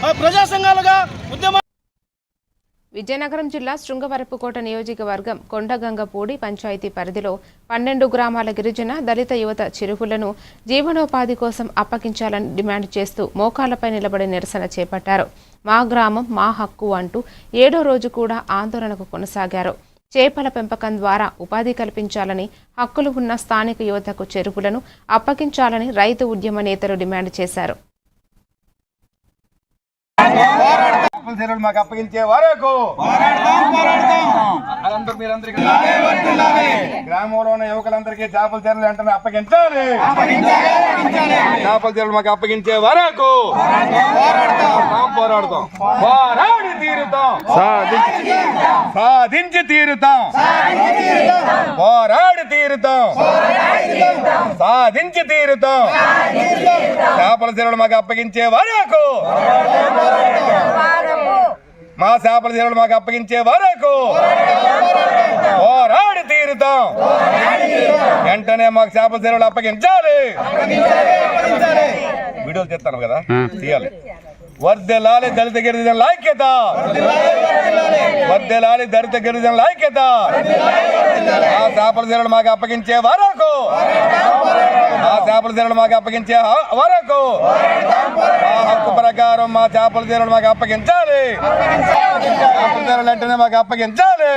ప్రజా సంఘాలుగా ఉద్యమ విజయనగరం జిల్లా శృంగవరపుకోట నియోజకవర్గం కొండగంగపూడి పంచాయతీ పరిధిలో 12 గ్రామాల గిరిజన దళిత యువత చెరువులను జీవనోపాధి కోసం అప్పగించాలని డిమాండ్ చేస్తూ మోకాళ్లపై నిలబడి నిరసన చేపట్టారు. మా గ్రామం మా హక్కు అంటూ 7వ రోజు కూడా ఆందోళనకు కొనసాగారు. చేపల పెంపకం ద్వారా ఉపాధి కల్పించాలని, హక్కులు ఉన్న స్థానిక యువతకు చెరువులను అప్పగించాలని రైతు ఉద్యమ నేతలు డిమాండ్ చేశారు. మాకు అప్పగించే వరకు గ్రామంలో ఉన్న యువకులందరికీ చేపల చెరువులు వెంటనే అప్పగించాలి. చేపల చెరువులు మాకు అప్పగించే వరకు పోరాడతాం, పోరాడి తీరుతాం, సాధించి తీరుతాం, పోరాడి తీరుతాం, సాధించి తీరుతాం. చేపల చెరువులు మాకు అప్పగించే వరకు, మా చేపల చెరువులు మాకు అప్పగించే వరకు పోరాడి తీరుతాం. వెంటనే మాకు చేపల చెరువులు అప్పగించాలి. వీడియోలు చేస్తాను కదా, తీయాలి. వర్దెలాలి దళిత గిరిజనుల ఐక్యత, వర్దెలాలి దళిత గిరిజనుల ఐక్యత. ఆ చేపల చెరువులు మాకు అప్పగించే వరకు, ఆ చేపల చెరువులు మాకు అప్పగించే వరకు మా హక్కు ప్రకారం మా చేపల చెరువులు మాకు అప్పగించాలి. చేపల చెరువులు వెంటనే మాకు అప్పగించాలి.